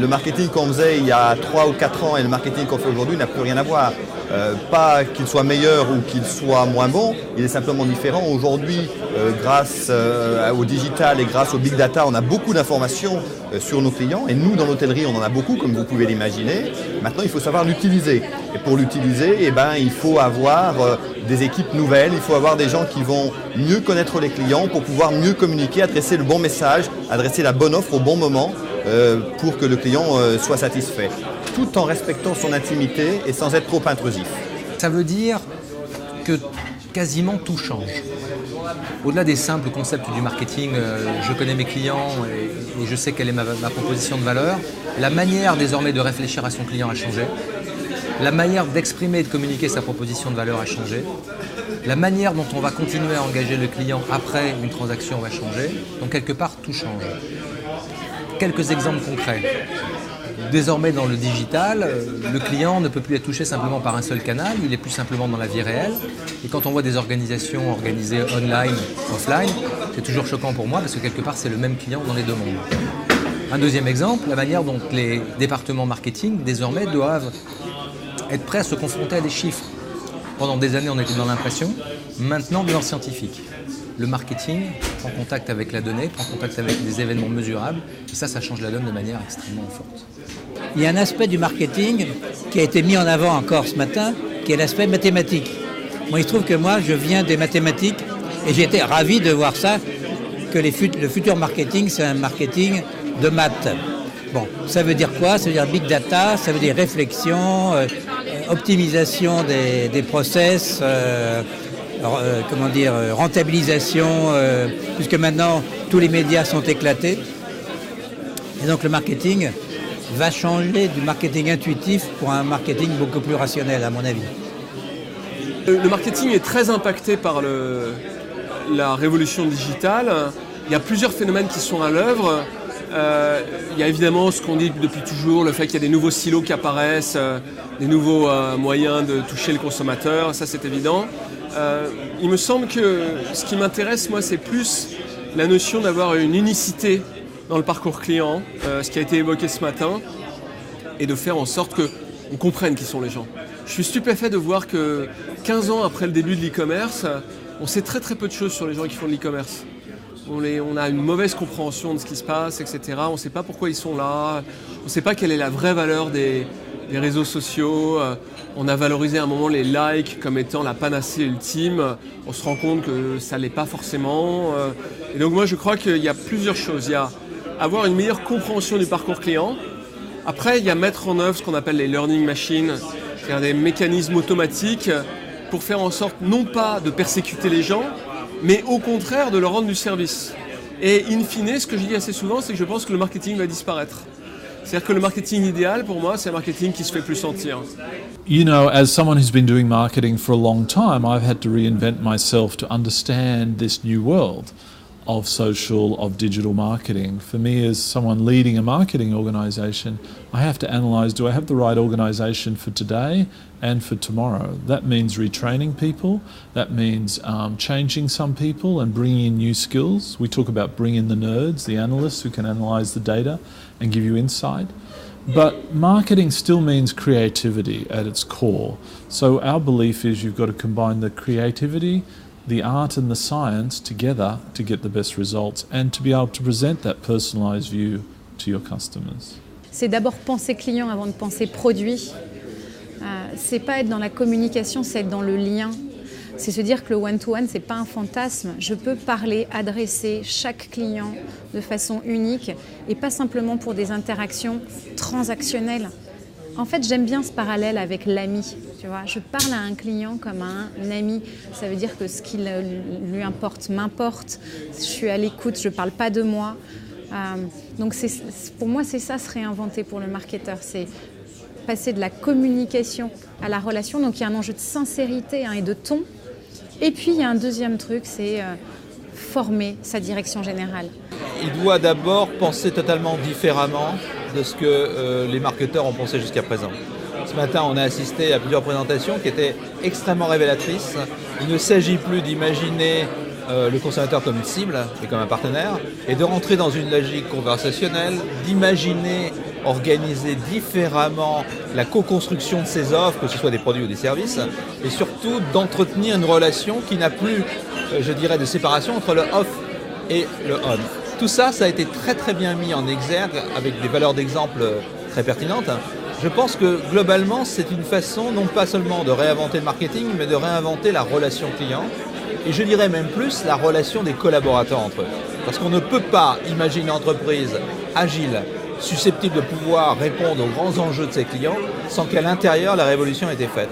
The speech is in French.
marketing qu'on faisait il y a 3 ou 4 ans et le marketing qu'on fait aujourd'hui n'a plus rien à voir. Pas qu'il soit meilleur ou qu'il soit moins bon, il est simplement différent. Aujourd'hui, grâce au digital et grâce au big data, on a beaucoup d'informations sur nos clients et nous, dans l'hôtellerie, on en a beaucoup, comme vous pouvez l'imaginer. Maintenant, il faut savoir l'utiliser. Et pour l'utiliser, il faut avoir des équipes nouvelles, il faut avoir des gens qui vont mieux connaître les clients pour pouvoir mieux communiquer, adresser le bon message, adresser la bonne offre au bon moment pour que le client soit satisfait, tout en respectant son intimité et sans être trop intrusif. Ça veut dire que quasiment tout change. Au-delà des simples concepts du marketing, je connais mes clients et je sais quelle est ma proposition de valeur, la manière désormais de réfléchir à son client a changé, la manière d'exprimer et de communiquer sa proposition de valeur a changé, la manière dont on va continuer à engager le client après une transaction va changer, donc quelque part tout change. Quelques exemples concrets. Désormais dans le digital, le client ne peut plus être touché simplement par un seul canal, il est plus simplement dans la vie réelle. Et quand on voit des organisations organisées online, offline, c'est toujours choquant pour moi parce que quelque part c'est le même client dans les deux mondes. Un deuxième exemple, la manière dont les départements marketing désormais doivent être prêts à se confronter à des chiffres. Pendant des années on était dans l'impression, maintenant dans le scientifique. Le marketing prend contact avec la donnée, prend contact avec des événements mesurables et ça change la donne de manière extrêmement forte. Il y a un aspect du marketing qui a été mis en avant encore ce matin, qui est l'aspect mathématique. Moi, il se trouve que moi, je viens des mathématiques et j'ai été ravi de voir ça, que le futur marketing, c'est un marketing de maths. Bon, ça veut dire quoi? Ça veut dire big data, ça veut dire réflexion, optimisation des process, rentabilisation, puisque maintenant, tous les médias sont éclatés. Et donc, le marketing va changer du marketing intuitif pour un marketing beaucoup plus rationnel, à mon avis. Le marketing est très impacté par la révolution digitale. Il y a plusieurs phénomènes qui sont à l'œuvre. Il y a évidemment ce qu'on dit depuis toujours, le fait qu'il y a des nouveaux silos qui apparaissent, des nouveaux moyens de toucher le consommateur, ça c'est évident. Il me semble que ce qui m'intéresse, moi, c'est plus la notion d'avoir une unicité dans le parcours client, ce qui a été évoqué ce matin, et de faire en sorte qu'on comprenne qui sont les gens. Je suis stupéfait de voir que 15 ans après le début de l'e-commerce, on sait très très peu de choses sur les gens qui font de l'e-commerce. On a une mauvaise compréhension de ce qui se passe, etc. On ne sait pas pourquoi ils sont là, on ne sait pas quelle est la vraie valeur des réseaux sociaux. On a valorisé à un moment les likes comme étant la panacée ultime. On se rend compte que ça ne l'est pas forcément. Et donc moi je crois qu'il y a plusieurs choses. Il y a avoir une meilleure compréhension du parcours client. Après, il y a mettre en œuvre ce qu'on appelle les learning machines, c'est-à-dire des mécanismes automatiques pour faire en sorte non pas de persécuter les gens, mais au contraire de leur rendre du service. Et in fine, ce que je dis assez souvent, c'est que je pense que le marketing va disparaître. C'est-à-dire que le marketing idéal, pour moi, c'est un marketing qui se fait plus sentir. You know, as someone who's been doing marketing for a long time, I've had to reinvent myself to understand this new world of social, of digital marketing. For me, as someone leading a marketing organization, I have to analyze, do I have the right organization for today and for tomorrow? That means retraining people. That means changing some people and bringing in new skills. We talk about bringing in the nerds, the analysts who can analyze the data and give you insight. But marketing still means creativity at its core. So our belief is you've got to combine the creativity, the art and the science together to get the best results and to be able to present that personalized view to your customers. C'est d'abord penser client avant de penser produit. C'est pas être dans la communication, c'est être dans le lien. C'est se dire que le one-to-one, c'est pas un fantasme. Je peux parler, adresser chaque client de façon unique et pas simplement pour des interactions transactionnelles. En fait, j'aime bien ce parallèle avec l'ami. Tu vois, je parle à un client comme à un ami. Ça veut dire que ce qui lui importe m'importe. Je suis à l'écoute, je ne parle pas de moi. Donc pour moi, c'est ça se réinventer pour le marketeur. C'est passer de la communication à la relation. Donc il y a un enjeu de sincérité et de ton. Et puis il y a un deuxième truc, c'est former sa direction générale. Il doit d'abord penser totalement différemment de ce que les marketeurs ont pensé jusqu'à présent. Ce matin, on a assisté à plusieurs présentations qui étaient extrêmement révélatrices. Il ne s'agit plus d'imaginer le consommateur comme une cible et comme un partenaire, et de rentrer dans une logique conversationnelle, d'imaginer organiser différemment la co-construction de ses offres, que ce soit des produits ou des services, et surtout d'entretenir une relation qui n'a plus, je dirais, de séparation entre le off et le on. Tout ça, ça a été très très bien mis en exergue avec des valeurs d'exemple très pertinentes. Je pense que globalement, c'est une façon non pas seulement de réinventer le marketing, mais de réinventer la relation client. Et je dirais même plus la relation des collaborateurs entre eux. Parce qu'on ne peut pas imaginer une entreprise agile, susceptible de pouvoir répondre aux grands enjeux de ses clients, sans qu'à l'intérieur, la révolution ait été faite.